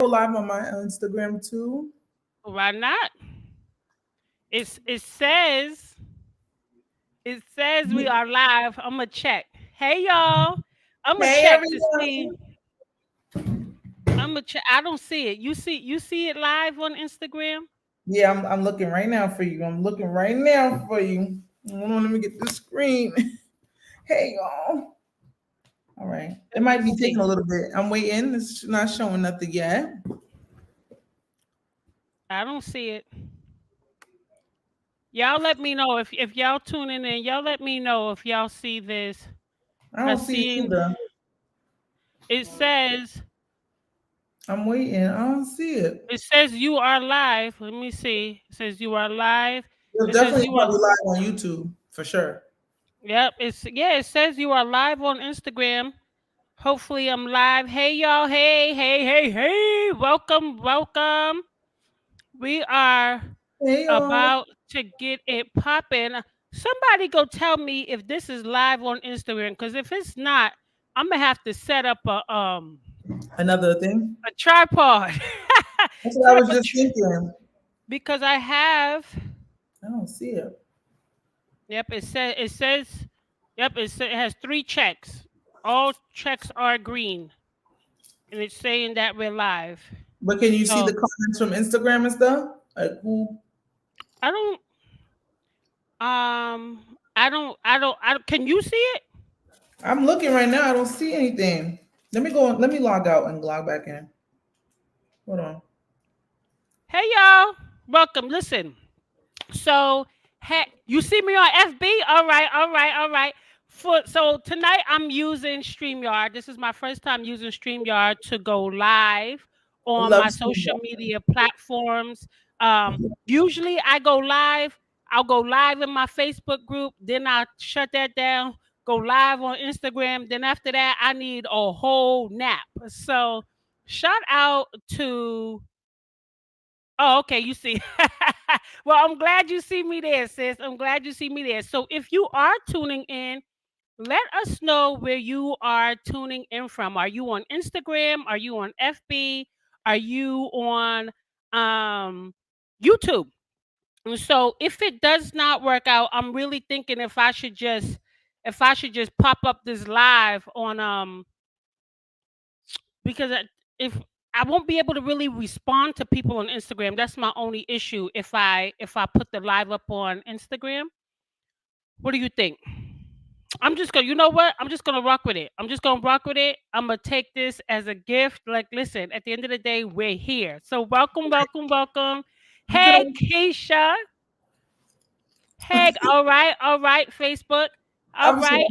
Go live on my Instagram too. Why not? It says we are live. I'm gonna check. Hey y'all, I'm gonna Hey check to see. everyone. I'm gonna check. I don't see it. You see it live on Instagram? Yeah, I'm looking right now for you. I'm looking right now for you. Hold on, let me get the screen. Hey y'all. All right. It Let me might be taking see. a little bit. I'm waiting. It's not showing nothing yet. I don't see it. Y'all let me know if y'all tuning in. Y'all let me know if y'all see this. I I don't see it seen either. it says I'm waiting. I don't see it. you are live. Let me see. It says you are live. You're It says definitely you are probably live on YouTube for sure. Yep, it says you are live on Instagram. Hopefully I'm live. Hey y'all, hey. Welcome, welcome. We are Hey y'all. about to get it popping. Somebody go tell me if this is live on Instagram cuz if it's not, I'm going to have to set up Another thing. a tripod. That's what I Set up was a just thinking. because I have I don't see it. Yep, it says yep, it has 3 checks. All checks are green and it's saying that we're live. But can you see the So, comments from Instagram and stuff? Like who? I don't I don't can you see it? I'm looking right now. I don't see anything. Let me go. Let me log out and log back in. Hold on. Hey y'all, welcome. Listen. So, hey, you see me on FB? All right. So tonight I'm using StreamYard. This is my first time using StreamYard to go live I on love my seeing social that. media platforms. Usually I go live. I'll go live in my Facebook group, then I'll shut that down, go live on Instagram. Then after that, I need a whole nap. So, shout out to Oh, okay. You see. Well, I'm glad you see me there, sis. I'm glad you see me there. So, if you are tuning in, let us know where you are tuning in from. Are you on Instagram? Are you on FB? Are you on um, YouTube? And so, if it does not work out, I'm really thinking if I should just pop up this live on because if I won't be able to really respond to people on Instagram. That's my only issue if I put the live up on Instagram. What do you think? I'm just gonna, you know what? I'm just gonna rock with it. I'm just gonna rock with it. I'm gonna take this as a gift. Like, listen, at the end of the day, we're here. So, welcome. You can Hey, Keisha. Hey, all right, Facebook. All I'm right,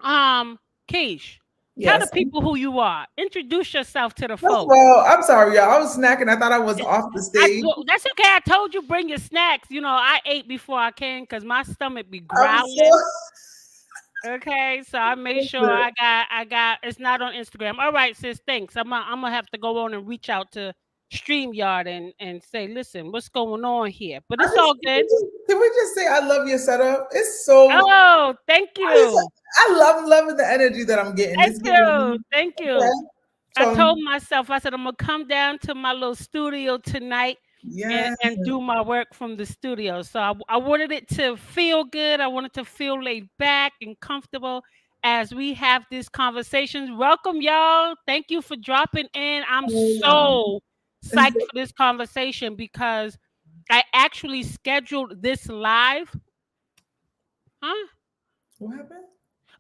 sorry. Keish. Tell the Yes. people who you are. Introduce yourself to the First of folks. all, I'm sorry, y'all. I was snacking. I thought I was off the stage. That's okay. I told you bring your snacks. I ate before I came because my stomach be I'm growling. Okay, so I made sure so. I got. It's not on Instagram. All right, sis. Thanks. I'm gonna have to go on and reach out to Streamyard and say, listen, what's going on here? But I it's just all good. can we just say I love your setup? It's so. Oh, thank I, just, you, I love loving the energy that I'm getting. thank It's giving you, me. thank you. Okay. I So told myself, I said, I'm gonna come down to my little studio tonight yes, and do my work from the studio. So I wanted it to feel good. I wanted to feel laid back and comfortable as we have these conversations. Welcome, y'all. Thank you for dropping in. I'm so it's, psyched for this conversation because I actually scheduled this live. Huh? what happened?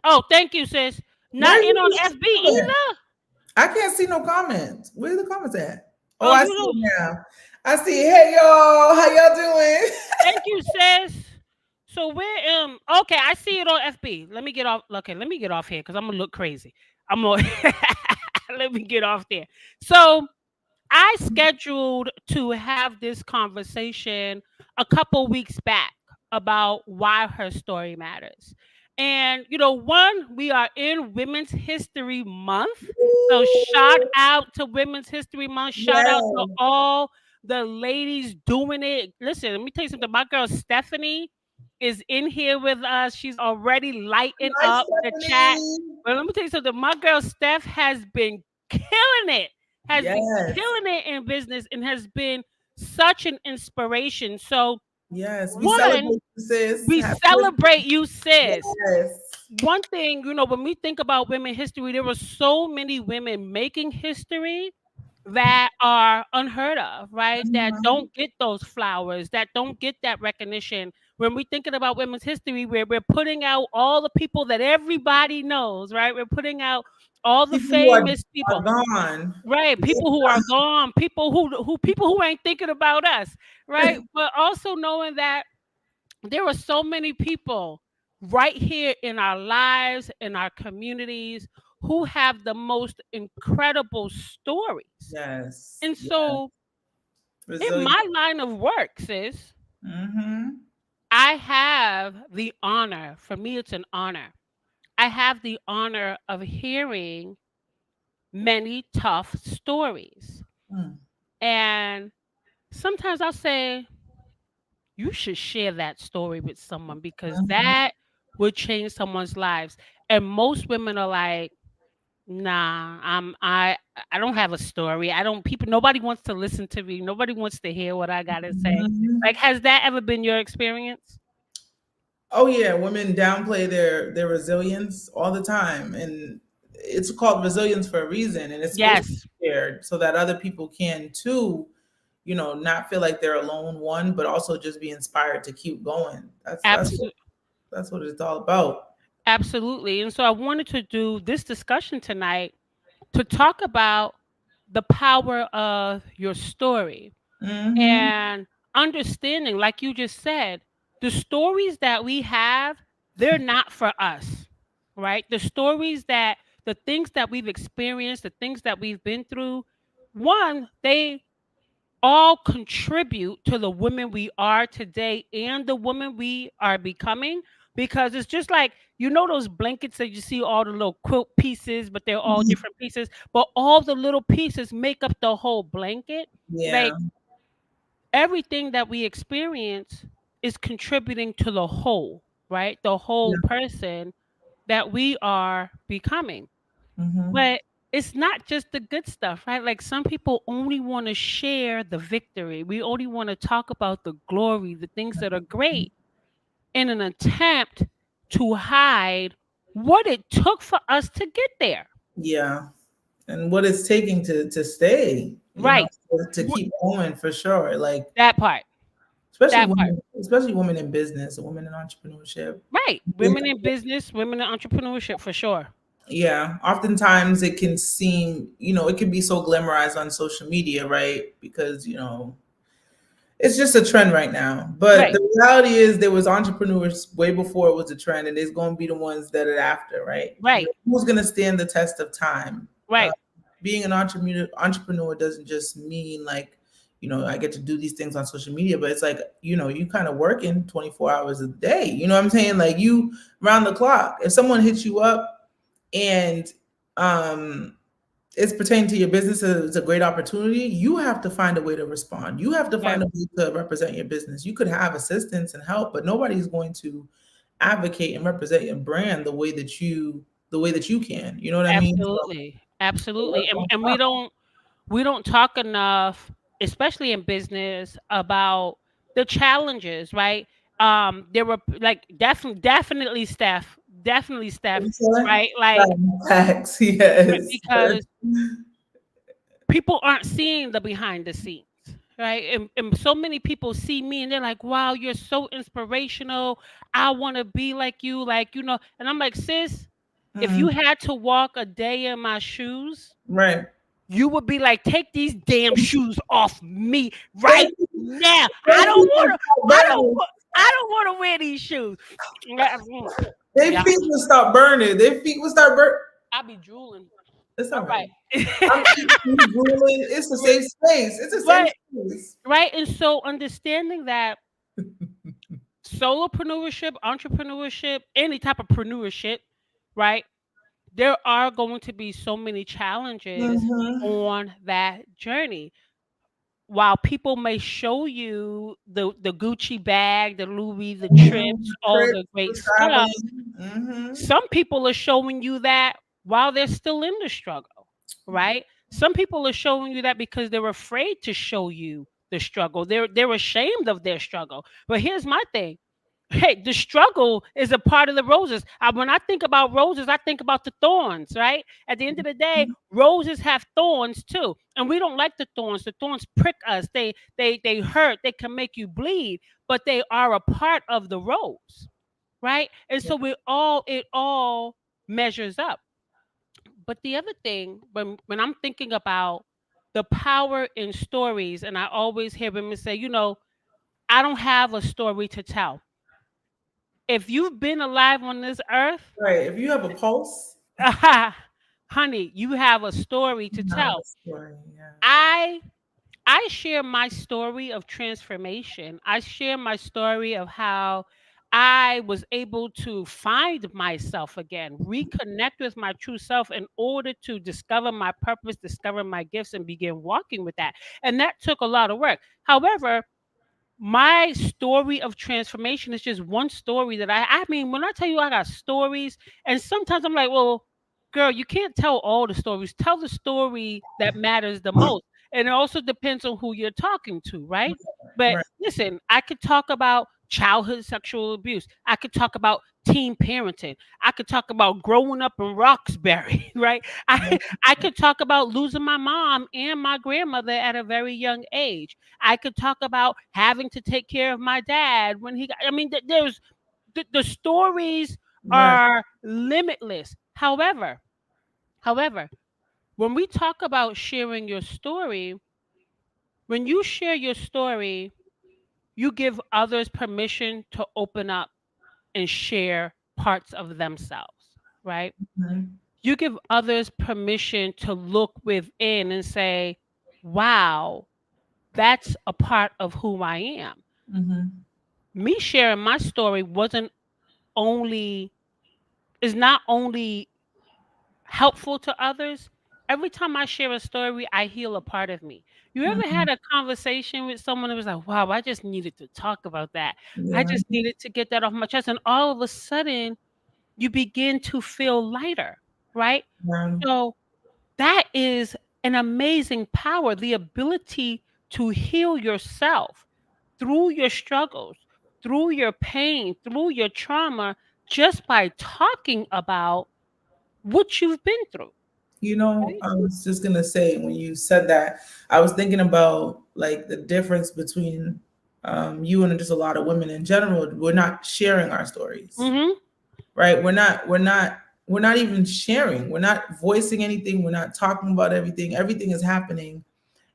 Oh, thank you, sis. Why are Not in you on just FB comment? either. I can't see no comments. Where are the comments at? Oh, Oh, I you see it know. now. I see. Hey y'all, how y'all doing? Thank you, sis. So we're okay, I see it on FB. Let me get off. Okay, let me get off here because I'm gonna look crazy. I'm gonna let me get off there. So I scheduled to have this conversation a couple weeks back about why her story matters. And one, we are in Women's History Month. So shout Ooh, out to Women's History Month. Shout out to yes. all the ladies doing it. Listen, let me tell you something. My girl Stephanie is in here with us. She's already lighting Hi, up the chat. Stephanie. But let me tell you something. My girl Steph has been killing it has been Yes. killing it in business and has been such an inspiration. So, Yes. We one, celebrate you, sis. we Happy celebrate you, sis. Yes. One thing, when we think about women history, there were so many women making history that are unheard of, right? That Mhm. don't get those flowers, that don't get that recognition. When we're thinking about women's history, we're putting out all the people that everybody knows, right? We're putting out all the People who famous are people, gone. right? People who are gone, people who ain't thinking about us, right? But also knowing that there are so many people right here in our lives, in our communities, who have the most incredible stories. Yes. And Yes. so, in Resilient. my line of work, sis, Mm-hmm. I have the honor, for me, it's an honor. I have the honor of hearing many tough stories. Mm. And sometimes I'll say, you should share that story with someone because Mhm. that would change someone's lives. And most women are like, nah, I don't have a story. I don't people nobody wants to listen to me. Nobody wants to hear what I gotta say. Like, Mhm. has that ever been your experience? Oh yeah, women downplay their resilience all the time, and it's called resilience for a reason, and it's supposed to Yes, be shared so that other people can too, not feel like they're alone. One, but also just be inspired to keep going. absolutely. That's what it's all about. Absolutely. And so I wanted to do this discussion tonight to talk about the power of your story Hmm. and understanding, like you just said, the stories that we have, they're not for us, right? The things that we've experienced, the things that we've been through, one, they all contribute to the women we are today and the women we are becoming, because it's just like, those blankets that you see all the little quilt pieces, but they're all different pieces, but all the little pieces make up the whole blanket. Yeah. Like, everything that we experience is contributing to the whole, right? The whole Yeah. person that we are becoming. Hmm. But it's not just the good stuff, right? Like, some people only want to share the victory. We only want to talk about the glory, the things that are great, in an attempt to hide what it took for us to get there. Yeah. And what it's taking to stay, Right. to keep going for sure. Like That part. That part. especially women in business, women in entrepreneurship. Right. Women in business, women in entrepreneurship, for sure. Yeah, oftentimes it can seem, it can be so glamorized on social media, right? Because, it's just a trend right now. But Right. the reality is there was entrepreneurs way before it was a trend, and there's going to be the ones that are after, right? Right. Who's going to stand the test of time? Uh, Right. being an entrepreneur doesn't just mean like, I get to do these things on social media, but it's like, you kind of working 24 hours a day. You know what I'm saying? Like, you round the clock. If someone hits you up and um it's pertaining to your business, it's a great opportunity, you have to find a way to respond. You have to Right. find a way to represent your business. You could have assistance and help, but nobody's going to advocate and represent your brand the way that you can. You know what I mean? So, Absolutely. Absolutely. And we don't talk enough, especially in business, about the challenges, right? There were, like, definitely Steph, right? Like, facts, yes. because people aren't seeing the behind the scenes, right? And so many people see me and they're like, wow, you're so inspirational. I want to be like you, and I'm like, sis, if you Mm, had to walk a day in my shoes, right. you would be like, take these damn shoes off me They, right now. I they don't feet want will to. start I don't. burning. I don't want to wear these shoes. Their Yeah, feet will start burning. Their feet will start burning. I be drooling. It's all All right. right. I'm eating, drooling. It's a safe space. It's a safe But space. right, and so understanding that solopreneurship, entrepreneurship, any type of preneurship, right? There are going to be so many challenges Mm-hmm. on that journey. While people may show you the Gucci bag, the Louis, the trips, all the Trips, great the stuff, traveling. Mm-hmm. some people are showing you that while they're still in the struggle, right? Some people are showing you that because they're afraid to show you the struggle. They're ashamed of their struggle. But here's my thing. Hey, the struggle is a part of the roses. When I think about roses, I think about the thorns, right? At the end of the day, roses have thorns too, and we don't like the thorns. The thorns prick us. They hurt. They can make you bleed, but they are a part of the rose, right? And so it all measures up. But the other thing, when I'm thinking about the power in stories, and I always hear women say, I don't have a story to tell. If you've been alive on this earth, Right. If you have a pulse, honey, you have a story to you have tell. a story. Yeah. I I share my story of transformation. I share my story of how I was able to find myself again, reconnect with my true self in order to discover my purpose, discover my gifts, and begin walking with that. And that took a lot of work. However, my story of transformation is just one story that I mean, when I tell you I got stories, and sometimes I'm like, well, girl, you can't tell all the stories. Tell the story that matters the most. And it also depends on who you're talking to, right? But Right. listen, I could talk about childhood sexual abuse. I could talk about teen parenting. I could talk about growing up in Roxbury, right? I could talk about losing my mom and my grandmother at a very young age. I could talk about having to take care of my dad when he got, I mean, there's the stories Right. are limitless. However, when we talk about sharing your story, when you share your story, you give others permission to open up and share parts of themselves, right? Mhm. You give others permission to look within and say, wow, that's a part of who I am. Mhm. Me sharing my story wasn't only is not only helpful to others. Every time I share a story, I heal a part of me. You ever Mhm. had a conversation with someone that was like, wow, I just needed to talk about that. I Yeah. just needed to get that off my chest. And all of a sudden, you begin to feel lighter, right? Yeah. So that is an amazing power, the ability to heal yourself through your struggles, through your pain, through your trauma, just by talking about what you've been through. Right? I was just gonna say when you said that, I was thinking about like the difference between you and just a lot of women in general. We're not sharing our stories, Mm-hmm. right? We're not even sharing. We're not voicing anything. We're not talking about everything. Everything is happening,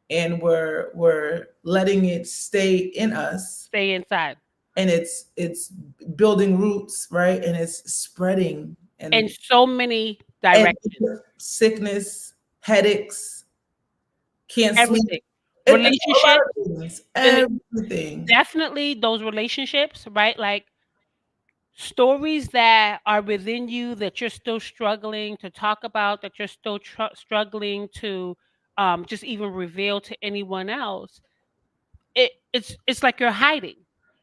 and we're letting it stay in us, Stay inside. and it's building roots, right? And it's spreading, In so many and directions. sickness, headaches, can't sleep, Everything. and a lot Relationships. of things, And everything. definitely those relationships, right? Like stories that are within you that you're still struggling to talk about, that you're still struggling to just even reveal to anyone else. It's like you're hiding,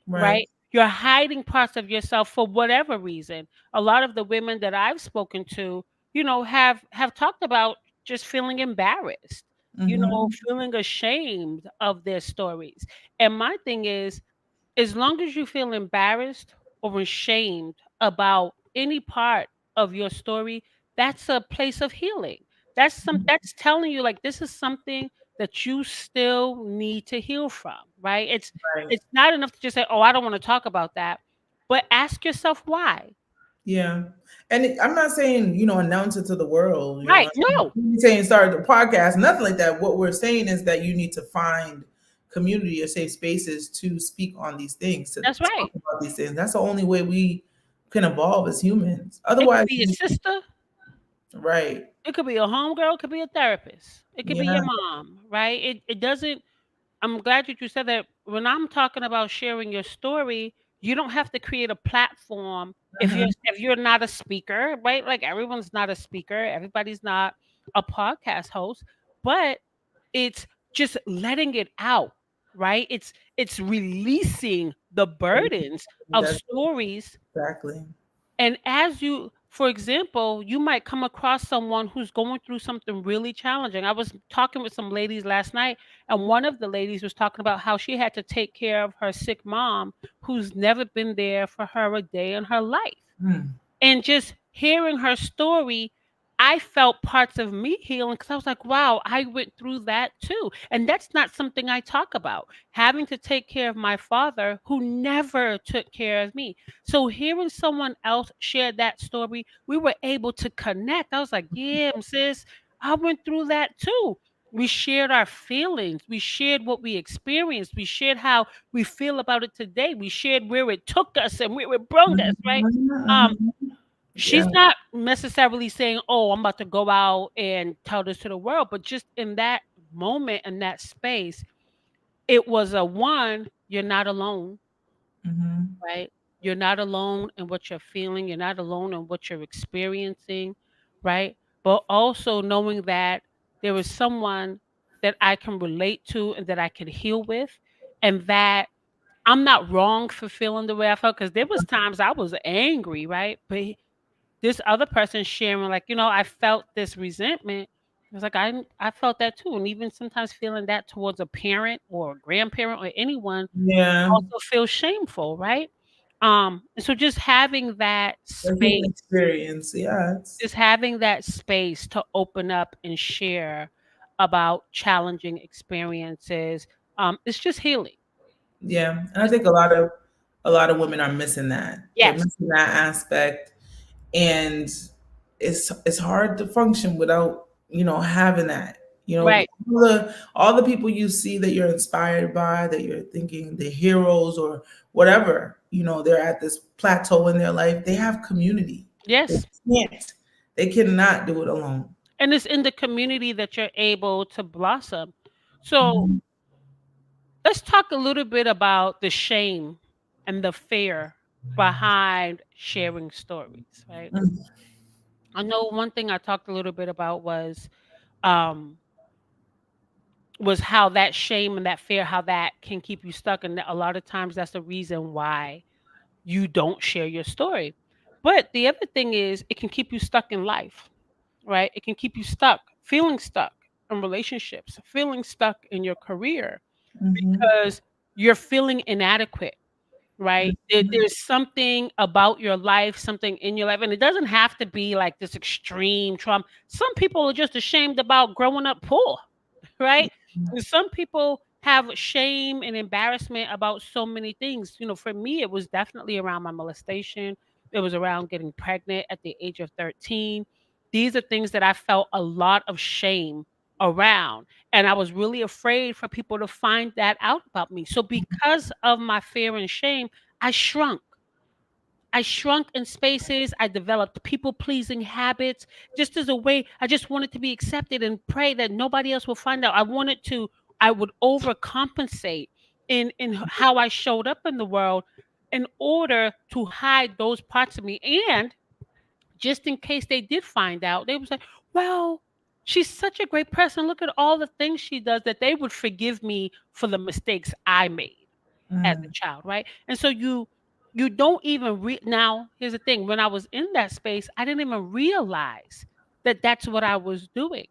Right. right? You're hiding parts of yourself for whatever reason. A lot of the women that I've spoken to, have talked about just feeling embarrassed, Hmm. feeling ashamed of their stories. And my thing is, as long as you feel embarrassed or ashamed about any part of your story, that's a place of healing. That's telling you like this is something that you still need to heal from, right? Right. It's not enough to just say, "Oh, I don't want to talk about that," but ask yourself why. Yeah. And I'm not saying, announce it to the world, Right? No, I'm saying start the podcast, nothing like that. What we're saying is that you need to find community or safe spaces to speak on these things, to that's talk right. about these things. That's the only way we can evolve as humans. It could Otherwise, be your sister. right. It could be a homegirl. It could be a therapist. It could be Yeah. your mom. Right? It doesn't. I'm glad that you said that. When I'm talking about sharing your story, you don't have to create a platform Mhm. if you're not a speaker, right? Like everyone's not a speaker, everybody's not a podcast host, but it's just letting it out, right? It's releasing the burdens of That's stories, exactly. and as you for example, you might come across someone who's going through something really challenging. I was talking with some ladies last night, and one of the ladies was talking about how she had to take care of her sick mom who's never been there for her a day in her life. Mm. And just hearing her story, I felt parts of me healing because I was like, wow, I went through that too. And that's not something I talk about. Having to take care of my father who never took care of me. So hearing someone else share that story, we were able to connect. I was like, yeah, sis, I went through that too. We shared our feelings. We shared what we experienced. We shared how we feel about it today. We shared where it took us and where it brought us, right? Mhm, Um, mhm. She's Yeah. not necessarily saying, "Oh, I'm about to go out and tell this to the world," but just in that moment, in that space, it was a one, you're not alone, Mhm. right? You're not alone in what you're feeling, you're not alone in what you're experiencing, right? But also knowing that there is someone that I can relate to and that I can heal with, and that I'm not wrong for feeling the way I felt because there was times I was angry, right? But this other person sharing like, I felt this resentment. I was like, I felt that too. And even sometimes feeling that towards a parent or a grandparent or anyone Yeah. also feels shameful, right? And so just having that The human space, experience. Yeah. just having that space to open up and share about challenging experiences, it's just healing. Yeah. And I Just think a lot of women are missing that. They're yes, missing that aspect. And it's hard to function without, having that. right. All the people you see that you're inspired by, that you're thinking the heroes or whatever, they're at this plateau in their life, they have community. They Yes. can't, they cannot do it alone. And it's in the community that you're able to blossom. So Mhm. let's talk a little bit about the shame and the fear behind sharing stories, right? Mm. I know one thing I talked a little bit about um was how that shame and that fear, how that can keep you stuck. And a lot of times that's the reason why you don't share your story. But the other thing is it can keep you stuck in life, right? It can keep you feeling stuck in relationships, feeling stuck in your career Mhm. because you're feeling inadequate. Right? Mhm. There's something about your life, something in your life, and it doesn't have to be like this extreme trauma. Some people are just ashamed about growing up poor, right? And some people have shame and embarrassment about so many things. For me, it was definitely around my molestation. It was around getting pregnant at the age of 13. These are things that I felt a lot of shame around. And I was really afraid for people to find that out about me. So because of my fear and shame, I shrunk. I shrunk in spaces. I developed people pleasing habits just as a way. I just wanted to be accepted and pray that nobody else will find out. I would overcompensate in how I showed up in the world in order to hide those parts of me. And just in case they did find out, they was like, well, she's such a great person. Look at all the things she does that they would forgive me for the mistakes I made as a Mm. child, right? And so you don't even now, here's the thing, when I was in that space, I didn't even realize that that's what I was doing.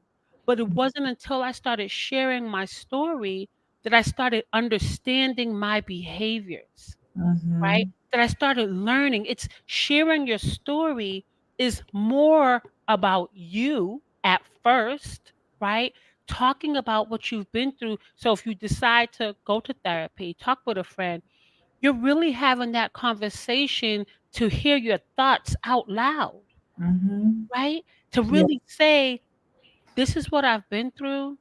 But it wasn't until I started sharing my story that I started understanding my behaviors, right? Mhm. That I started learning. It's sharing your story is more about you at first, right? Talking about what you've been through. So if you decide to go to therapy, talk with a friend, you're really having that conversation to hear your thoughts out loud, Mhm. right? To Yeah. really say, this is what I've been through.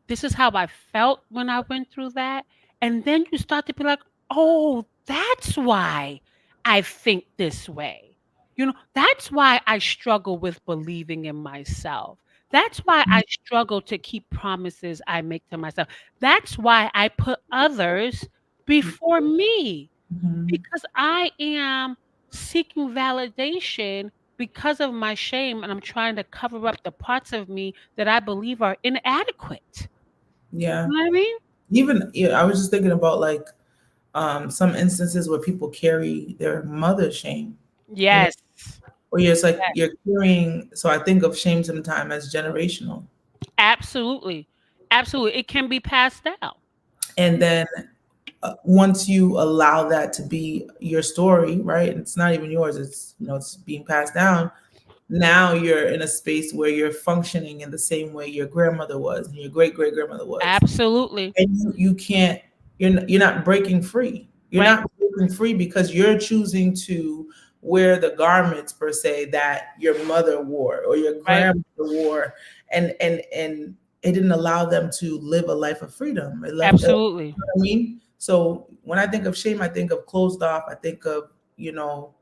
This is how I felt when I went through that. And then you start to be like, oh, that's why I think this way. That's why I struggle with believing in myself. That's why I struggle to keep promises I make to myself. That's why I put others before me Mhm. because I am seeking validation because of my shame and I'm trying to cover up the parts of me that I believe are inadequate. Yeah. You know what I mean? Even, I was just thinking about like some instances where people carry their mother shame, you know, Yes. Or it's like Yes. you're carrying. So I think of shame sometimes as generational. Absolutely. Absolutely. It can be passed down. And then once you allow that to be your story, right? It's not even yours. It's it's being passed down. Now you're in a space where you're functioning in the same way your grandmother was and your great great grandmother was, Absolutely. and you can't. You're not breaking free. You're Right. not breaking free because you're choosing to wear the garments per se that your mother wore or your Right. grandmother wore, and it didn't allow them to live a life of freedom. It left them, Absolutely. what I mean? So when I think of shame, I think of closed off. I think of, you know,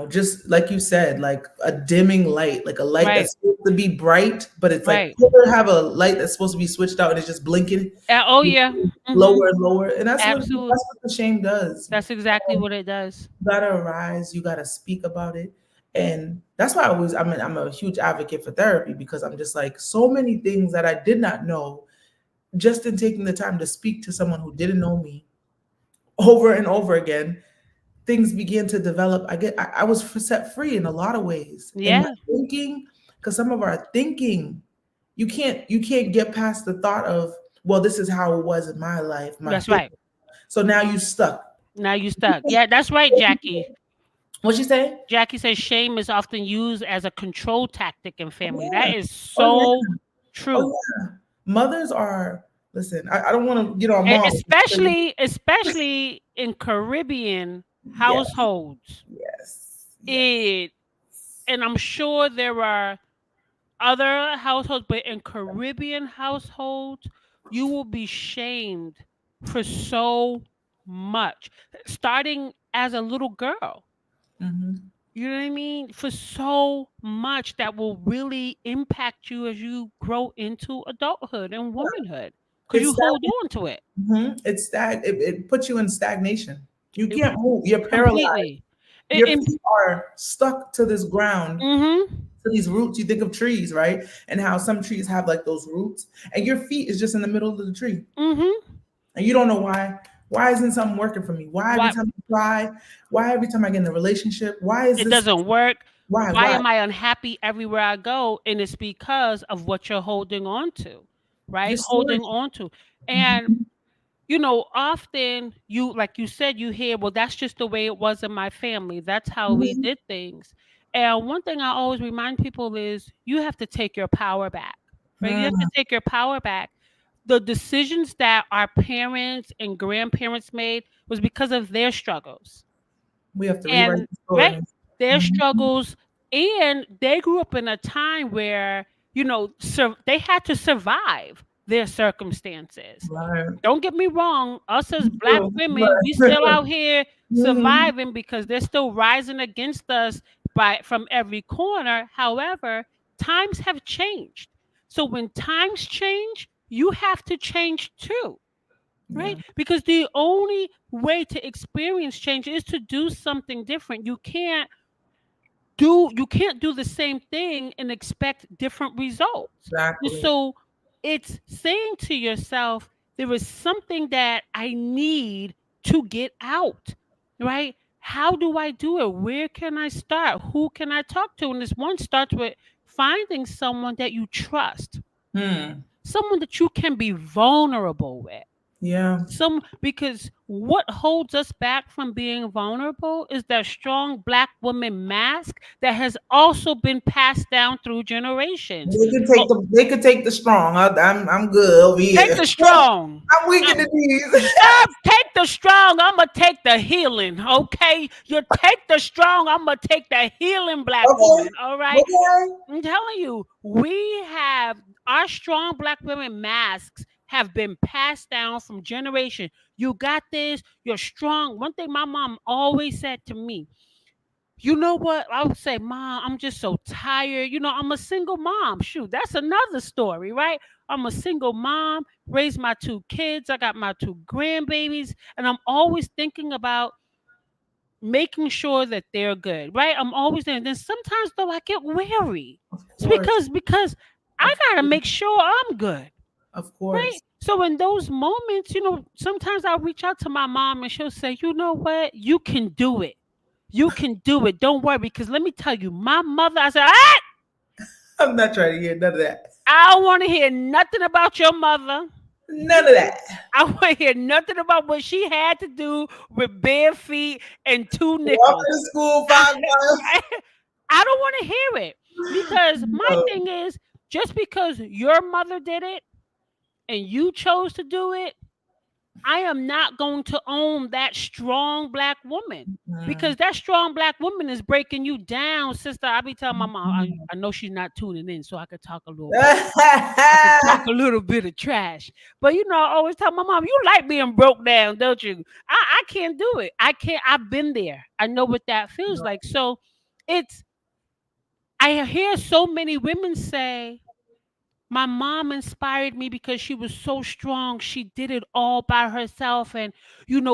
just like you said, like a dimming light, like a light Right. that's supposed to be bright, but it's like Right. you ever have a light that's supposed to be switched out and it's just blinking Oh yeah. Hmm. lower and lower. And Absolutely. that's what the shame does. That's exactly what it does. You gotta arise, you gotta speak about it. And that's why I'm a huge advocate for therapy because I'm just like so many things that I did not know just in taking the time to speak to someone who didn't know me over and over again, things begin to develop. I was set free in a lot of ways. And my Yeah. thinking, because some of our thinking, you can't get past the thought of, well, this is how it was in my life, my That's family. right. So now you stuck. Now you stuck. Yeah, that's right, Jackie. What you say? Jackie says shame is often used as a control tactic in Oh family. That yeah. is Oh so yeah. Oh true. yeah. Mothers are, listen, I don't want to get on mom. Especially in Caribbean Yeah. households. Yes. Yes. It and I'm sure there are other households, but in Caribbean households, you will be shamed for so much. Starting as a little girl. Hmm. You know what I mean? For so much that will really impact you as you grow into adulthood and womanhood. Because you It's hold on to it. it puts you in stagnation. You It can't move. You're paralyzed. completely. Your And, feet are stuck to this ground, mm-hmm, to these roots. You think of trees, right? And how some trees have like those roots, and your feet is just in the middle of the tree, mm-hmm. and you don't know why. Why isn't something working for me? Why every Why time I try? Why every time I get in a relationship? Why is it this? doesn't work? Why? Why Why? am I unhappy everywhere I go? And it's because of what you're holding on to, right? Your story. Holding on to. And often you, like you said, you hear, well, that's just the way it was in my family. That's how we Mhm. did things. And one thing I always remind people is you have to take your power back, right? You have to Mm. take your power back. The decisions that our parents and grandparents made was because of their struggles. We have to rewrite And the right, story. their Mhm. struggles, and they grew up in a time where they had to survive their circumstances. Right. Don't get me wrong, us as black True. women, we Right. still out here Mhm. surviving because they're still rising against us by from every corner. However, times have changed. So when times change, you have to change too, Yeah. right? Because the only way to experience change is to do something different. You can't do the same thing and expect different results. And Exactly. so it's saying to yourself, there is something that I need to get out, right? How do I do it? Where can I start? Who can I talk to? And this one starts with finding someone that you trust, Hmm. someone that you can be vulnerable with. Yeah. Because what holds us back from being vulnerable is that strong black woman mask that has also been passed down through generations. Oh, They could take the strong. I'm good over take here. the strong. I'm weak in Um, the knees. take the strong. I'm gonna take the healing. Okay, you take the strong. I'm gonna take the healing, black Okay. woman. All right. Okay. I'm telling you, we have our strong black women masks have been passed down from generation. You got this, you're strong. One thing my mom always said to me, you know what? I would say, Mom, I'm just so tired. I'm a single mom. Shoot, that's another story, right? I'm a single mom, raised my two kids, I got my two grandbabies, and I'm always thinking about making sure that they're good, right? I'm always there. And then sometimes though I get weary. Of It's course. because I Of gotta course. make sure I'm good. Of Right. course. So in those moments, sometimes I'll reach out to my mom and she'll say, you know what, you can do it. You can do it. Don't worry. Because let me tell you, my mother, I said, ah, I'm not trying to hear none of that. I don't want to hear nothing about your mother. None of that. I want to hear nothing about what she had to do with bare feet and two Walking nickels. to school I, 5 miles. I don't want to hear it because my No. thing is just because your mother did it and you chose to do it, I am not going to own that strong black woman because Mm. that strong black woman is breaking you down, sister. I be telling my mom, Mhm. I know she's not tuning in, so I could talk a little bit. I could talk a little bit of trash. But I always tell my mom, you like being broke down, don't you? I can't do it. I can't. I've been there. I know what that feels No. like. So it's I hear so many women say, my mom inspired me because she was so strong. She did it all by herself. And,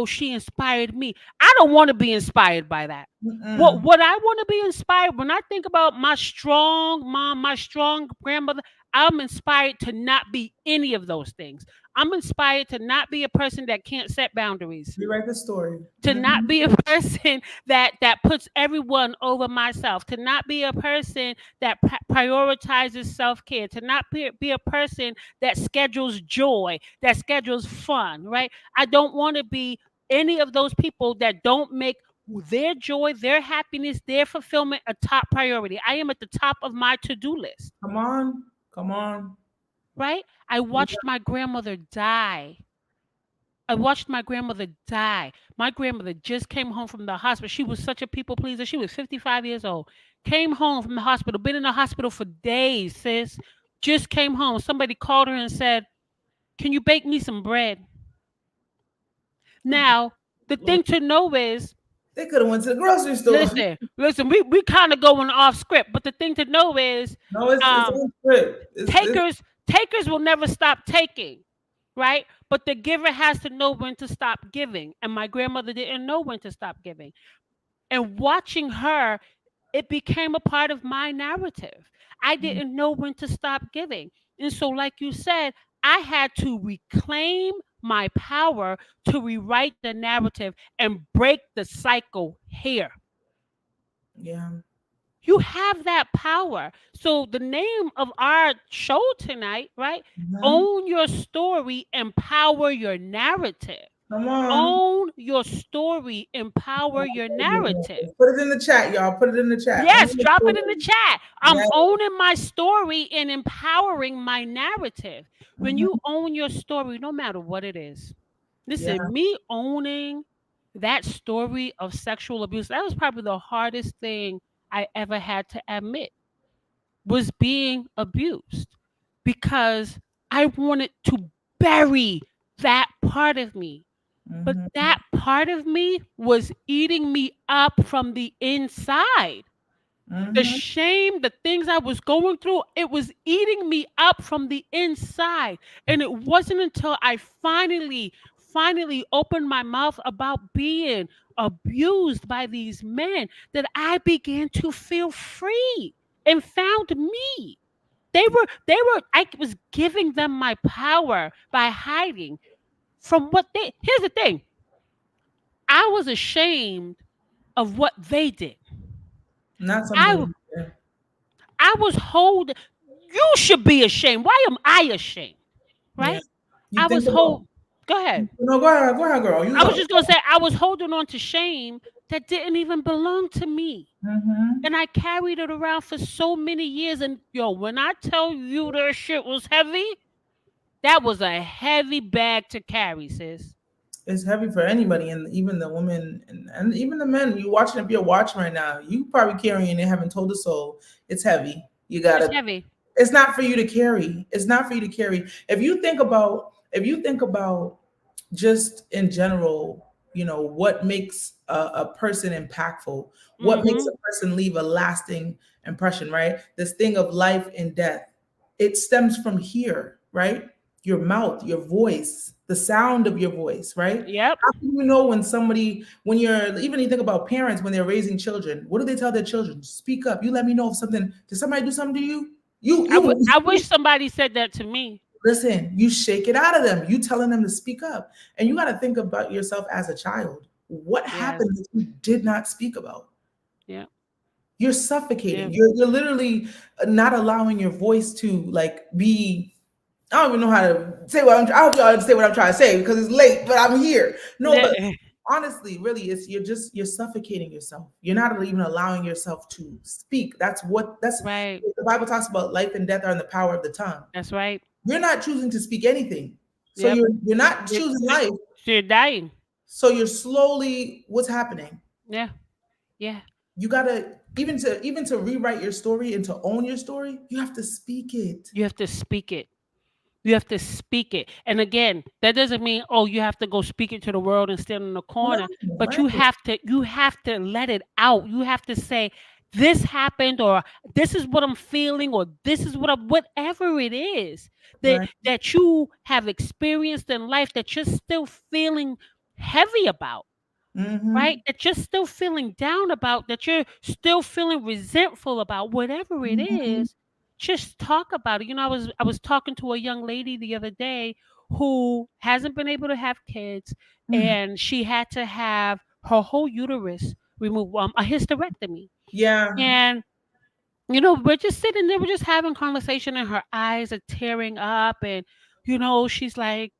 she inspired me. I don't want to be inspired by that. Mm-mm. What I want to be inspired when I think about my strong mom, my strong grandmother, I'm inspired to not be any of those things. I'm inspired to not be a person that can't set boundaries, Rewrite the story. to not Mhm. be a person that puts everyone over myself, to not be a person that prioritizes self-care, to not be a person that schedules joy, that schedules fun, right? I don't want to be any of those people that don't make their joy, their happiness, their fulfillment a top priority. I am at the top of my to-do list, Come on. Come on. right? I Yeah. watched my grandmother die. I watched my grandmother die. My grandmother just came home from the hospital. She was such a people pleaser. She was 55 years old. Came home from the hospital, been in the hospital for days, sis. Just came home. Somebody called her and said, "Can you bake me some bread?" Now, the Lord. thing to know is, They could have went to the grocery store. listen, we kind of going off script, but the thing to know is, No, it's um, on script. It's takers will never stop taking, right? But the giver has to know when to stop giving. And my grandmother didn't know when to stop giving. And watching her, it became a part of my narrative. I didn't know when to stop giving. And so, like you said, I had to reclaim my power to rewrite the narrative and break the cycle here. yeah. You have that power. So the name of our show tonight, right? Mhm. Own your story, empower your narrative. Come on. Own your story, empower your narrative. Put it in the chat, y'all. Put it in the chat. Yes, Own your drop it in the story. chat. I'm Yeah. owning my story and empowering my narrative. When Mhm. you own your story, no matter what it is. Yeah. Listen, me owning that story of sexual abuse, that was probably the hardest thing I ever had to admit, was being abused because I wanted to bury that part of me. But Mhm. that part of me was eating me up from the inside. The Mhm. shame, the things I was going through, it was eating me up from the inside. And it wasn't until I finally opened my mouth about being abused by these men that I began to feel free and found me. I was giving them my power by hiding from here's the thing. I was ashamed of what they did. Not I something. Yeah. I was holding. You should be ashamed. Why am I ashamed? Yeah. Right? You I think was about. hold. Go ahead. No, go ahead, girl. You I was go. just gonna say I was holding on to shame that didn't even belong to me, Mhm. and I carried it around for so many years. And when I tell you that shit was heavy, that was a heavy bag to carry, sis. It's heavy for anybody, and even the women and even the men. You watching if you're watching right now, you probably carrying it, haven't told a soul. It's heavy. You It's gotta. heavy. It's not for you to carry. It's not for you to carry. If you think about just in general, what makes a person impactful, what makes Mm-hmm. a person leave a lasting impression, right? This thing of life and death, it stems from here, right? Your mouth, your voice, the sound of your voice, right? Yep. How can you know when you're, even you think about parents when they're raising children, what do they tell their children? Speak up. You let me know if something, did somebody do something to you? I wish somebody said that to me. Listen, you shake it out of them. You telling them to speak up. And you got to think about yourself as a child. what Yes. happened that you did not speak about? Yeah. You're suffocating. Yeah. You're literally not allowing your voice to like be. I don't even know how to say what I hope y'all understand what I'm trying to say because it's late, but I'm here. No, but Yeah. honestly, really, it's you're suffocating yourself. You're not even allowing yourself to speak. That's Right. the Bible talks about life and death are in the power of the tongue. That's right. You're not choosing to speak anything. So Yep. you're not You're, choosing you're life. you're dying. So you're slowly what's happening? Yeah. Yeah. You gotta even to rewrite your story and to own your story, you have to speak it. You have to speak it. You have to speak it. And again, that doesn't mean, oh, you have to go speak it to the world and stand in the No, corner, but right. you have to let it out. You have to say, this happened, or this is what I'm feeling, or this is whatever it is Right. that you have experienced in life that you're still feeling heavy about, right? Mm-hmm. That you're still feeling down about, that you're still feeling resentful about, whatever it Mm-hmm. is, just talk about it. I was talking to a young lady the other day who hasn't been able to have kids, Mm. and she had to have her whole uterus removed, a hysterectomy. Yeah. And we're just sitting there, we're just having conversation, and her eyes are tearing up, and she's like,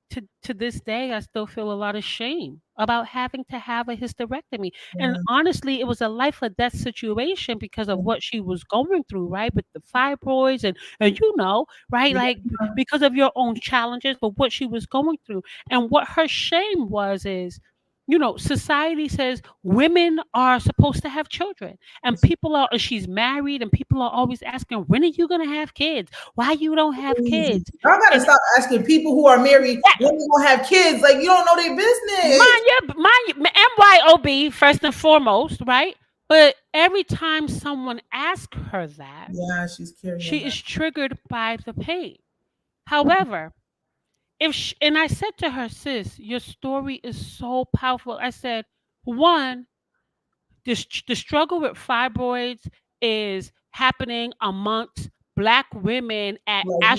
to this day, I still feel a lot of shame about having to have a hysterectomy. And Yeah. honestly, it was a life or death situation because of what she was going through, right? With the fibroids, and right, Yeah. like because of your own challenges, but what she was going through. And what her shame was is, society says women are supposed to have children, and she's married, and people are always asking, when are you going to have kids? Why you don't have Easy. kids? Y'all gotta And stop asking people who are married when they gonna have kids. Like you don't know their business. mind your MYOB first and foremost, right? But every time someone asks her that, Yeah, she's carrying she that. is triggered by the pain. However, and I said to her, sis, your story is so powerful. I said, one, the struggle with fibroids is happening amongst Black women at Like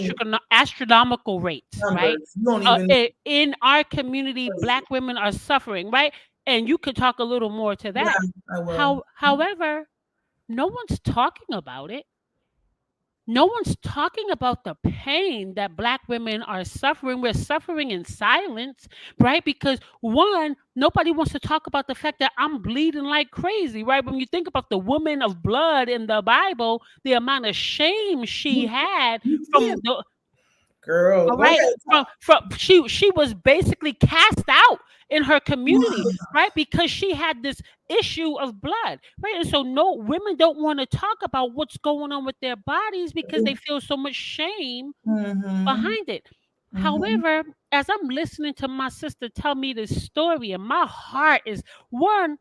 astronomical rates, right? numbers. You don't even In our community, Black women are suffering, right? And you could talk a little more to yeah, that. I will. However, no one's talking about it. No one's talking about the pain that Black women are suffering. We're suffering in silence, right? Because one, nobody wants to talk about the fact that I'm bleeding like crazy, right? When you think about the woman of blood in the Bible, the amount of shame she had You from feel the girl. all Go right. ahead. From she was basically cast out in her community, right? Because she had this issue of blood, right? And so no women don't want to talk about what's going on with their bodies because they feel so much shame Mm-hmm. behind it. Mm-hmm. However, as I'm listening to my sister tell me this story, and my heart is one,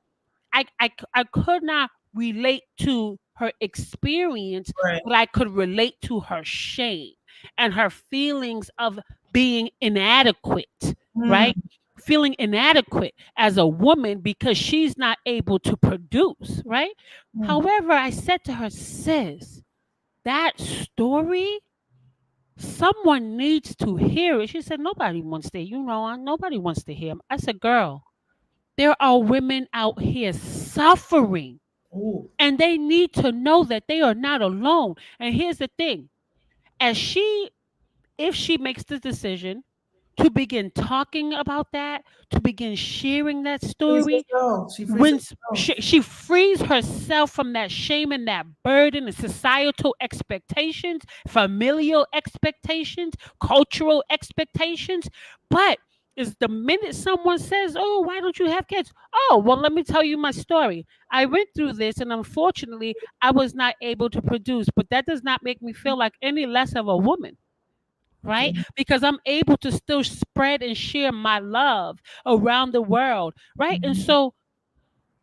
I could not relate to her experience, Right. but I could relate to her shame and her feelings of being inadequate, right? Mm-hmm. Feeling inadequate as a woman because she's not able to produce, right? However, I said to her, sis, that story, someone needs to hear it. She said, nobody wants to, nobody wants to hear. I said, girl, there are women out here suffering, Ooh. and they need to know that they are not alone. And here's the thing, as if she makes the decision to begin talking about that, to begin sharing that Frees story, herself. She frees when herself. she frees herself from that shame and that burden and societal expectations, familial expectations, cultural expectations. But is the minute someone says, oh, why don't you have kids? Oh, well, let me tell you my story. I went through this, and unfortunately, I was not able to produce, but that does not make me feel like any less of a woman, right? Yeah. Because I'm able to still spread and share my love around the world, right? And Mhm. so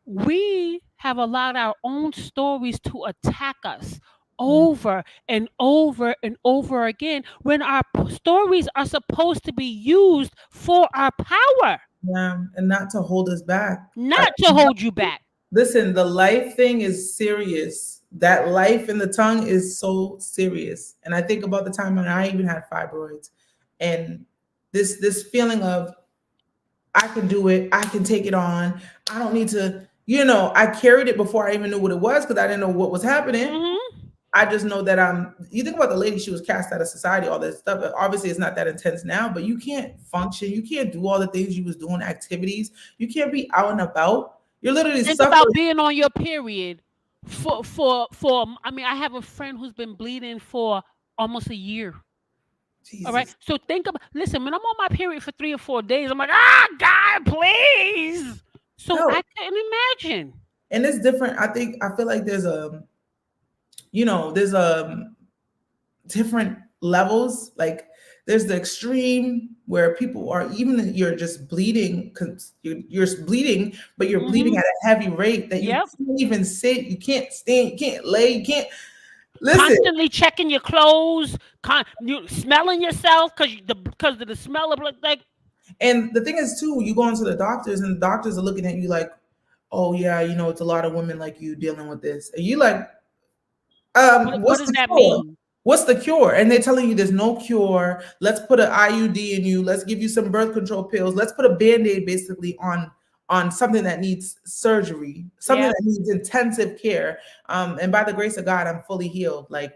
we have allowed our own stories to attack us Yeah. over and over and over again when our stories are supposed to be used for our power, Yeah. And not to hold us back. not to hold you back. Listen, the life thing is serious. That life in the tongue is so serious. And I think about the time when I even had fibroids and this feeling of I can do it. I can take it on. I don't need to, I carried it before I even knew what it was because I didn't know what was happening. Mm-hmm. I just know that you think about the lady, she was cast out of society, all that stuff. Obviously, it's not that intense now, but you can't function. You can't do all the things you was doing, activities. You can't be out and about. You're literally Think about suffering. being on your period for I mean, I have a friend who's been bleeding for almost a year. All right. Jesus. So think about, listen, when I'm on my period for 3 or 4 days, I'm like, ah, God, please. So I Help. couldn't imagine. And it's different. I feel like there's different levels. Like there's the extreme where people are even you're just bleeding, you're bleeding, but you're bleeding Mm-hmm. at a heavy rate that you Yep. can't even sit, you can't stand, you can't lay, you can't listen. Constantly checking your clothes, you smelling yourself because of the smell of like. And the thing is too, you go into the doctors and the doctors are looking at you like, oh yeah, it's a lot of women like you dealing with this. And you like, What what's does the that cure? mean? What's the cure? And they're telling you there's no cure. Let's put an IUD in you. Let's give you some birth control pills. Let's put a band-aid basically on something that needs surgery, something Yep. that needs intensive care. And by the grace of God, I'm fully healed. Like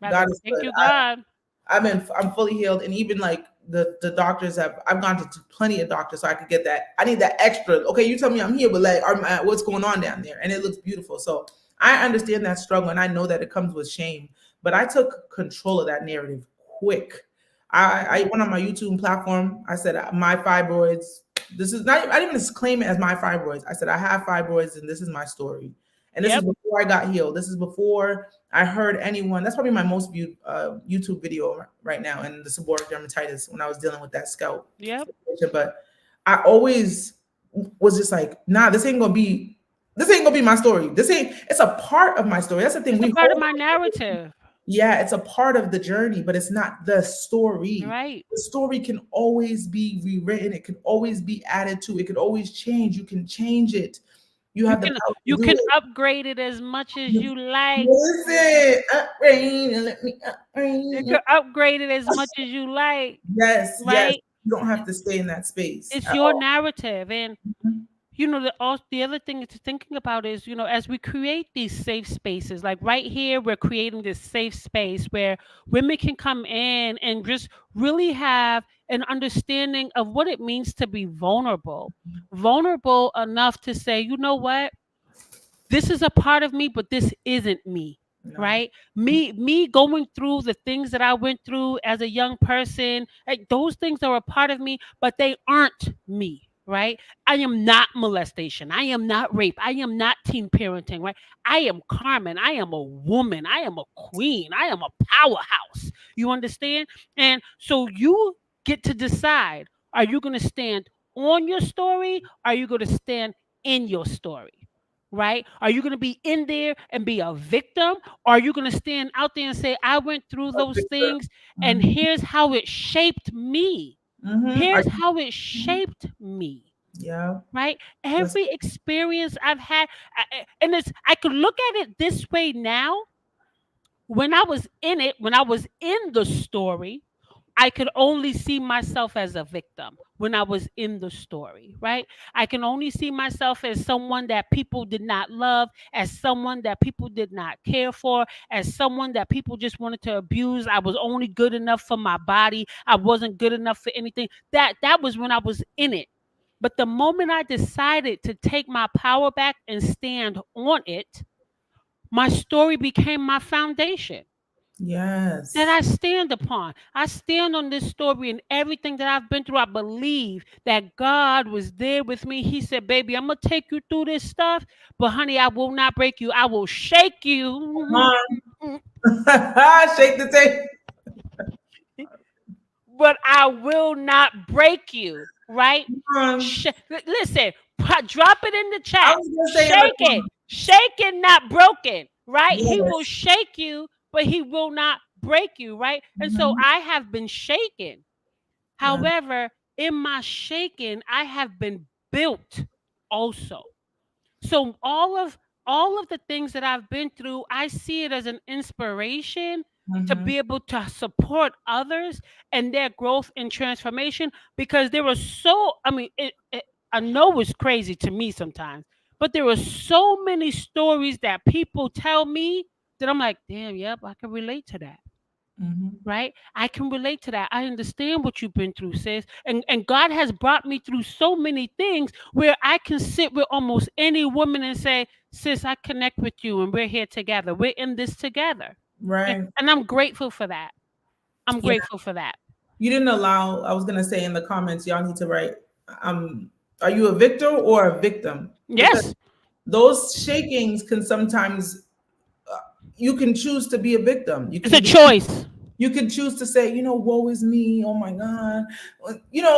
God is Thank good. you, God. I'm fully healed, and even like the doctors I've gone to plenty of doctors so I could get that. I need that extra. Okay, you tell me I'm here, but like, what's going on down there? And it looks beautiful. So I understand that struggle, and I know that it comes with shame. But I took control of that narrative quick. I went on my YouTube platform. I said my fibroids. This is not. I didn't even claim it as my fibroids. I said I have fibroids, and this is my story. And this is Yep. before I got healed. This is before I heard anyone. That's probably my most viewed YouTube video right now, and the seborrheic dermatitis when I was dealing with that scalp Yep. situation. But I always was just like, nah, this ain't gonna be. This ain't gonna be my story. This ain't. It's a part of my story. That's the thing. It's a We part of hold. my narrative, Yeah, it's a part of the journey, but it's not the story. right? The story can always be rewritten. It can always be added to. It could always change. You can change it. You You have the can power to you do can it. upgrade it as much as You you like. listen, rain and let me You rain. can upgrade it as much as you like, Yes, yes. right? You don't have to stay in that space It's at your all. narrative, and Mhm. the other thing to thinking about is, as we create these safe spaces, like right here, we're creating this safe space where women can come in and just really have an understanding of what it means to be vulnerable enough to say, you know what, this is a part of me, but this isn't me. No. Right, me going through the things that I went through as a young person, like those things are a part of me, but they aren't me. Right, I am not molestation, I am not rape, I am not teen parenting. Right, I am Carmen, I am a woman, I am a queen, I am a powerhouse. You understand? And so you get to decide, are you going to stand on your story, are you going to stand in your story? Right? Are you going to be in there and be a victim? Or are you going to stand out there and say, I went through A those victor. things and Mhm. here's how it shaped me? Mhm. Here's how it Mhm. shaped me. Yeah. Right? That's Every experience I've had, and I could look at it this way now. When I was in it, when I was in the story, I could only see myself as a victim when I was in the story, right? I can only see myself as someone that people did not love, as someone that people did not care for, as someone that people just wanted to abuse. I was only good enough for my body. I wasn't good enough for anything. That was when I was in it. But the moment I decided to take my power back and stand on it, my story became my foundation that yes. I stand upon. I stand on this story and everything that I've been through. I believe that God was there with me. He said, baby, I'm going to take you through this stuff, but honey, I will not break you. I will shake you, Come on. Shake the tape. but I will not break you, right? Come on. Listen, drop it in the I chat. was gonna say in the Shake it. Shake it, not broken, right? He will yes. shake you, but he will not break you, right? And so Mhm. I have been shaken. Yeah. However, in my shaking, I have been built also. So all of the things that I've been through, I see it as an inspiration to Mm-hmm. be able to support others and their growth and transformation, because there was so, I mean, I know it's crazy to me sometimes, but there were so many stories that people tell me that I'm like, damn, yep, I can relate to that. Mm-hmm. Right? I can relate to that. I understand what you've been through, sis. And God has brought me through so many things where I can sit with almost any woman and say, sis, I connect with you and we're here together. We're in this together. Right. And I'm grateful for that. I'm Yeah. grateful for that. You didn't allow, I was gonna say in the comments, y'all need to write, um, are you a victor or a victim? Because Yes, those shakings can sometimes, uh, you can choose to be a victim. it's a choice. You can choose to say, woe is me. Oh my God.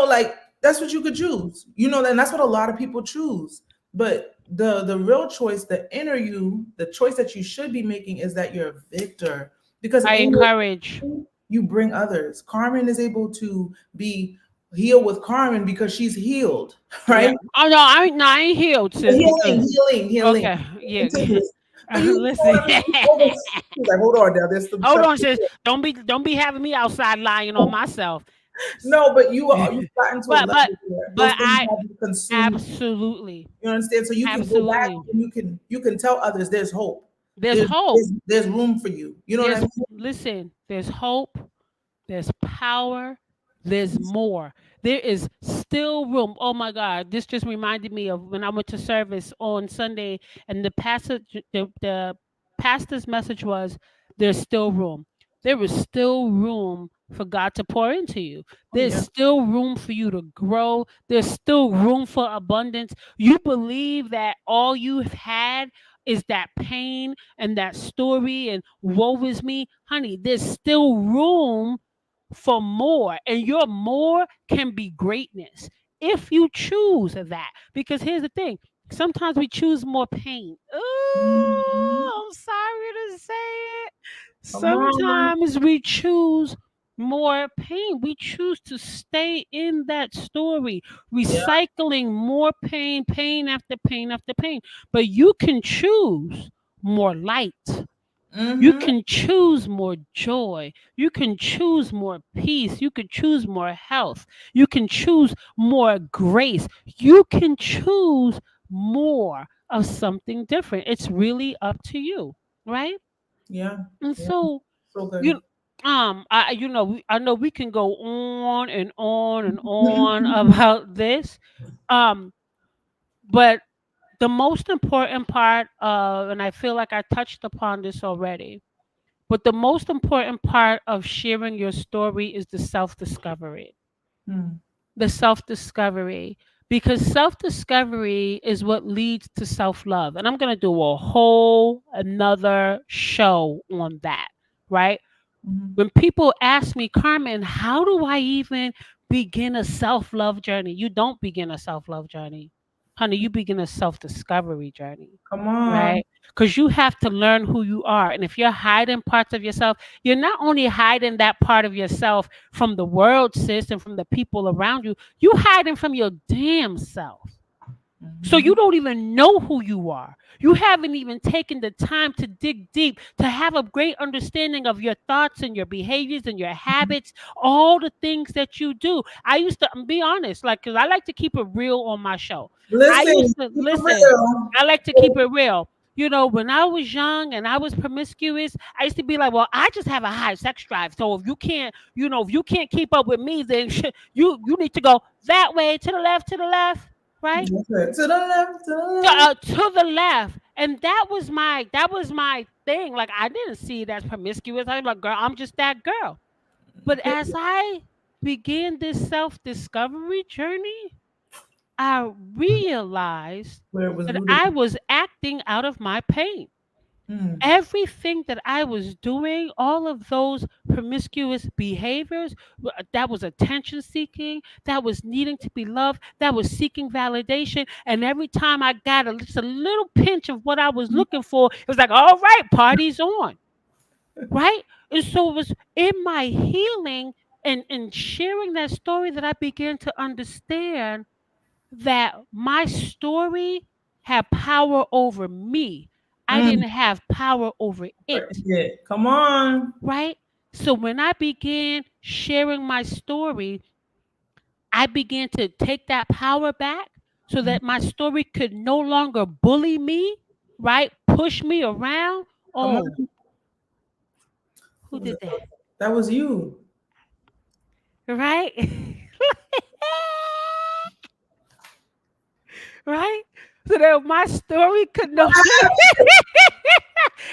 Like that's what you could choose. And that's what a lot of people choose. But the real choice, the inner you, the choice that you should be making is that you're a victor. Because I in your encourage. you bring others. Carmen is able to be healed with Carmen because she's healed, Yeah. right? Oh no, I ain't healed, sis, because Healing. okay, yeah. Continuous. But know Listen. what I mean? He's like, hold on now. There's some Hold stuff. on, sis. Don't be having me outside lying on myself. No, but you've gotten to a but but level where those but things I have you consumed. absolutely, You understand? So you can go back absolutely. and you can tell others there's hope. There's There's hope. there's room for you. You know what I There's mean? listen, there's hope, there's power, there's more. There is still room. Oh my God. This just reminded me of when I went to service on Sunday, and the pastor's message was, there's still room. There is still room for God to pour into you. Oh There's yeah. still room for you to grow. There's still room for abundance. You believe that all you've had is that pain and that story and woe is me. Honey, there's still room for more, and your more can be greatness if you choose that. Because here's the thing, sometimes we choose more pain. Mhm. Oh, I'm sorry to say it. Come on. Sometimes we choose more pain. We choose to stay in that story, Yeah. recycling more pain, pain after pain after pain. But you can choose more light. You Mm-hmm. can choose more joy. You can choose more peace. You can choose more health. You can choose more grace. You can choose more of something different. It's really up to you, right? Yeah. And Yeah. so So good. you I know we can go on and on and on about this. Um but the most important part of, and I feel like I touched upon this already, but the most important part of sharing your story is the self discovery. Hmm. The self discovery. Because self discovery is what leads to self love. And I'm going to do a whole another show on that, right? Mhm. When people ask me, Carmen, how do I even begin a self love journey? You don't begin a self love journey. Honey, you begin a self discovery journey, Come on. right? Because you have to learn who you are. And if you're hiding parts of yourself, you're not only hiding that part of yourself from the world, sis, and from the people around you, you hiding from your damn self. So you Mhm. don't even know who you are. You haven't even taken the time to dig deep, to have a great understanding of your thoughts and your behaviors and your habits, all the things that you do. I used to be honest, like, because I like to keep it real on my show. I Listen, used to keep it listen, real. I like to keep it real. When I was young and I was promiscuous, I used to be like, well, I just have a high sex drive. So if you can't keep up with me, then you need to go that way, to the left, right? That's it. To the left, to the left. To the left. And that was my thing. Like, I didn't see it as promiscuous. I was like, girl, I'm just that girl. But as I began this self-discovery journey, I realized Where it was that rooted. I was acting out of my pain. Mm. Everything that I was doing, all of those promiscuous behaviors, that was attention seeking, that was needing to be loved, that was seeking validation. And every time I got just a little pinch of what I was looking for, it was like, all right, party's on. Right? And so it was in my healing and sharing that story that I began to understand that my story had power over me. I Mm. didn't have power over it, Yeah. Come on. right? So when I began sharing my story, I began to take that power back so Mhm. that my story could no longer bully me, right? Push me around. Come Oh, on. who did that? That was you. Right? Right? So that my story could no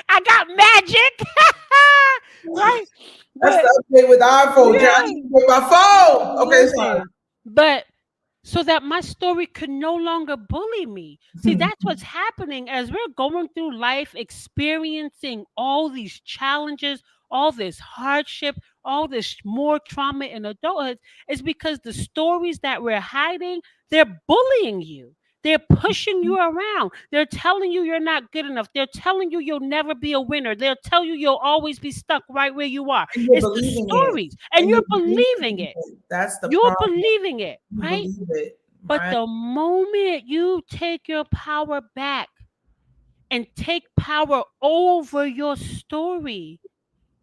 I got magic. Right? That's But the update with the iPhone. Child. I yeah, need to get my phone. Okay, sorry. listen. But so that my story could no longer bully me. See, that's what's happening as we're going through life, experiencing all these challenges, all this hardship, all this more trauma in adulthood, is because the stories that we're hiding, they're bullying you. They're pushing you around. They're telling you you're not good enough. They're telling you you'll never be a winner. They'll tell you you'll always be stuck right where you are. And you're It's the believing it. stories, and And you're you're believing believing it. it. That's the You're problem. believing it, You right? believe it, But right? the moment you take your power back and take power over your story,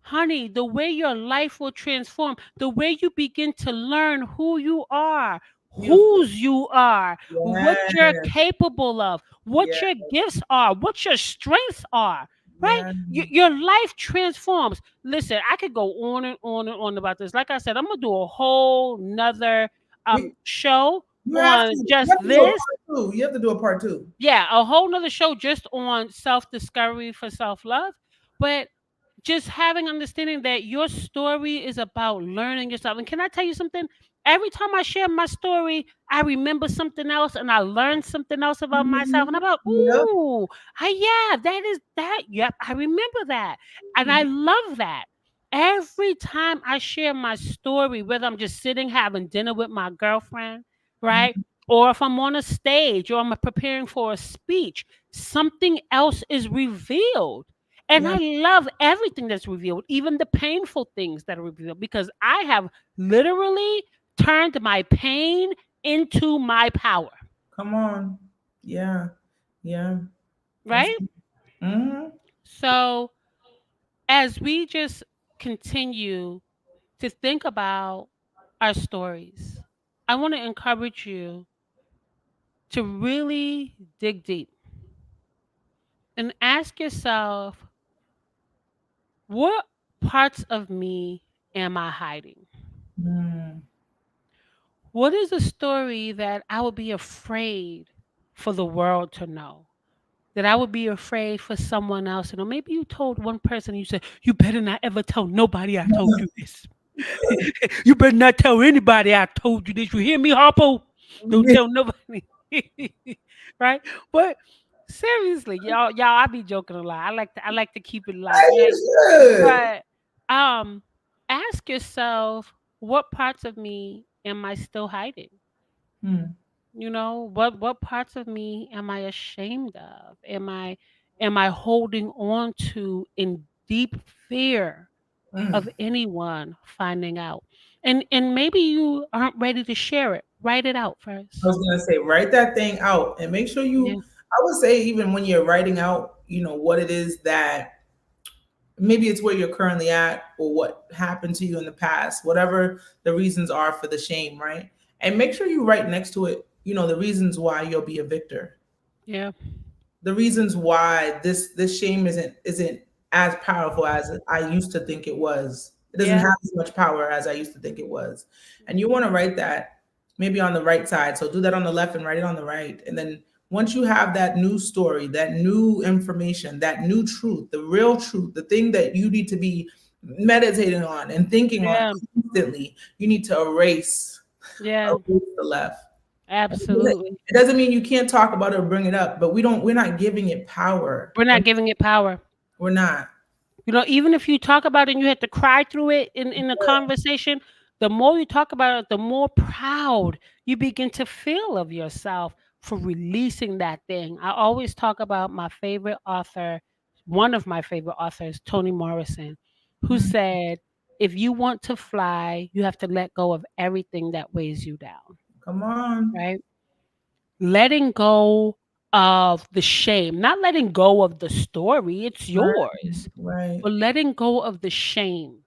honey, the way your life will transform, the way you begin to learn who you are, Beautiful. whose you are, what you're Yeah. capable of, what Yeah. your gifts are, what your strengths are, right? Yeah. Your life transforms. Listen, I could go on and on and on about this. Like I said, I'm gonna do a whole nother We, show you have to. on You just have to do a this. part two. You have to do a part two. Yeah, a whole nother show just on self-discovery for self-love. But just having understanding that your story is about learning yourself. And can I tell you something? Every time I share my story, I remember something else and I learn something else about myself. And I'm like, Yep. ooh, yeah, that is that. Yep, I remember that. And I love that. Every time I share my story, whether I'm just sitting having dinner with my girlfriend, right? Or if I'm on a stage or I'm preparing for a speech, something else is revealed. And Yeah. I love everything that's revealed, even the painful things that are revealed, because I have literally turned my pain into my power, Come on. Yeah. Yeah. That's. right? Mm-hmm. So, as we just continue to think about our stories, I want to encourage you to really dig deep and ask yourself, what parts of me am I hiding? Mm. What is a story that I would be afraid for the world to know? That I would be afraid for someone else to know? Maybe you told one person, you said, "You better not ever tell nobody I told you this. You better not tell anybody I told you this. You hear me, Harpo? Don't tell nobody." Right? But seriously, I be joking a lot. I like to keep it light, As right? you should. But ask yourself, what parts of me am I still hiding? Mm. What parts of me am I ashamed of? Am I holding on to in deep fear of Mm. anyone finding out? And maybe you aren't ready to share it. Write it out I first. was gonna say, write that thing out and make sure Yeah. you. I would say even when you're writing out, what it is that maybe it's where you're currently at or what happened to you in the past, whatever the reasons are for the shame, right? And make sure you write next to it, the reasons why you'll be a victor, Yeah. the reasons why this shame isn't as powerful as I used to think it was. It doesn't Yeah. have as much power as I used to think it was. And you want to write that maybe on the right side. So do that on the left and write it on the right. And then once you have that new story, that new information, that new truth, the real truth, the thing that you need to be meditating on and thinking on Yeah. constantly, you need to Yeah. erase the left. Absolutely. It doesn't mean you can't talk about it or bring it up, but we're not giving it power. We're not giving it power. We're not. Even if you talk about it and you have to cry through it in a conversation, the more you talk about it, the more proud you begin to feel of yourself for releasing that thing. I always talk about my favorite author, one of my favorite authors, Toni Morrison, who Mhm. said, if you want to fly, you have to let go of everything that weighs you down, Come on. right? Letting go of the shame, not letting go of the story, it's Right. yours, Right. but letting go of the shame,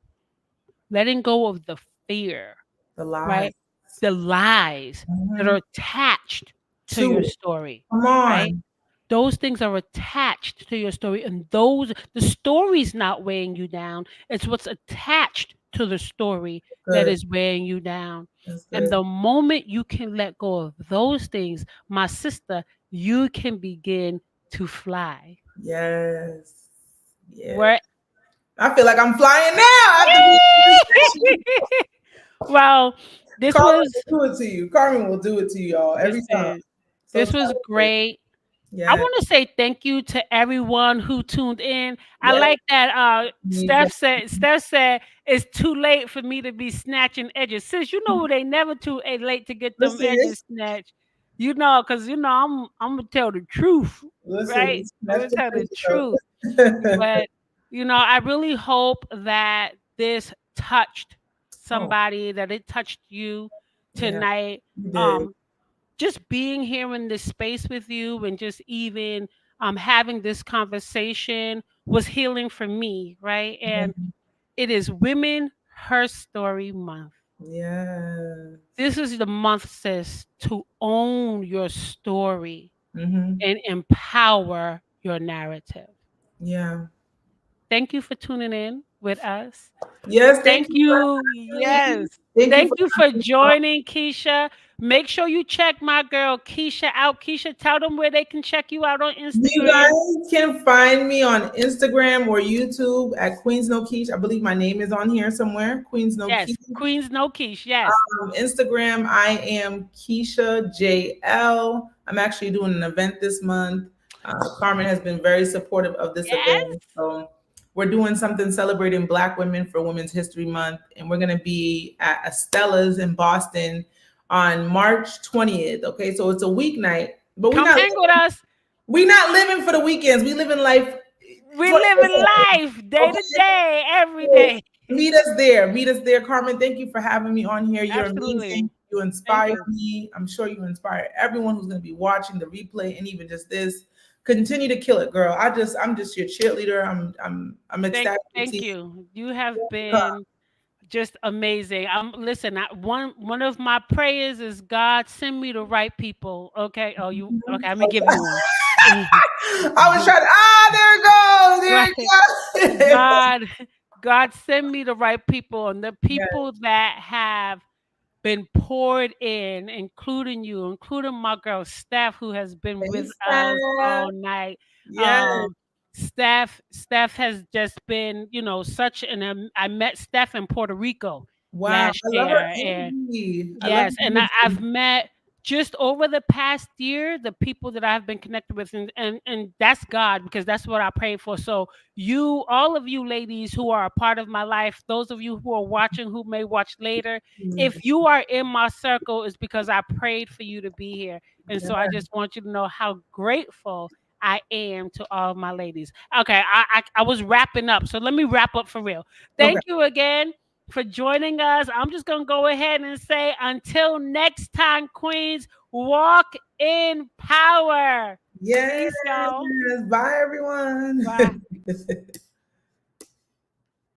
letting go of the fear, The lies. right? The lies that Mhm. are attached to To your it. story, Come right? on. Those things are attached to your story, and the story's not weighing you down. It's what's attached to the story that Good. is weighing you down. That's And good. the moment you can let go of those things, my sister, you can begin to fly. Yes. Yeah. Where I feel like I'm flying now after being in this session. well, this Carmen was will do it to you. Carmen will do it to you all every time. listen, So this was talented. great. I Yeah. want to say thank you to everyone who tuned in. I Yes. like that You guys. Steph said it's too late for me to be snatching edges. Sis, you know they never too late to get them Listen, edges snatched. You know, because you know I'm gonna tell the truth, right? it's I'm gonna snatch the tell the face truth. up. But you know, I really hope that this touched Oh, somebody, that it touched you yeah, tonight. you did. Um, just being here in this space with you and just even having this conversation was healing for me, right? And Mhm. it is Women Her Story Month. Yeah. This is the month, sis, to own your story Hmm. and empower your narrative. Yeah. Thank you for tuning in with us. Yes, thank Thank you for you. having me. Yes. Thank you Thank for you for having me on. joining, Keisha. Make sure you check my girl Keisha out. Keisha, tell them where they can check you out on You Instagram. guys can find me on Instagram or YouTube at Queens No Quiche. I believe my name is on here somewhere. Queens No Yes, Quiche. Queens No Quiche. Yes. Instagram, I am Keisha JL. I'm actually doing an event this month. Carmen has been very supportive of this Yes. event. So we're doing something celebrating Black women for Women's History Month, and we're going to be at Estella's in Boston on March 20th. Okay, so it's a weeknight, but Come hang with us. we not living for the weekends. We live in life We live in 24/7. life day to Okay. day, every So day. meet us there. Meet us there. Carmen, thank you for having me on here. You're Absolutely. amazing. You Thank inspire you. me. I'm sure you inspire everyone who's going to be watching the replay and even just this. Continue to kill it, girl. I'm just your cheerleader. I'm ecstatic to Thank see you. You have what's to come. been just amazing. Listen, one of my prayers is God send me the right people. Okay. Oh, you okay, let me give you one. I was trying to, there Right. it goes. There it goes. God, God send me the right people, and the Yes, people that have been poured in, including you, including my girl Steph, who has been with thanks, us Steph. all night. Yes. Um, Steph has just been, you know, such an. I met Steph in Puerto Rico Wow. last I love her year, and energy. I love yes, her and I've energy. met just over the past year the people that I've been connected with, and that's God, because that's what I pray for. So you, all of you ladies who are a part of my life, those of you who are watching, who may watch later, if you are in my circle, it's because I prayed for you to be here, and so I just want you to know how grateful I am to all of my ladies. Okay, I was wrapping up, so let me wrap up for real. Okay. Thank you again for joining us. I'm just going to go ahead and say until next time, Queens, walk in power. Yes. Peace, y'all. Bye, everyone. Bye.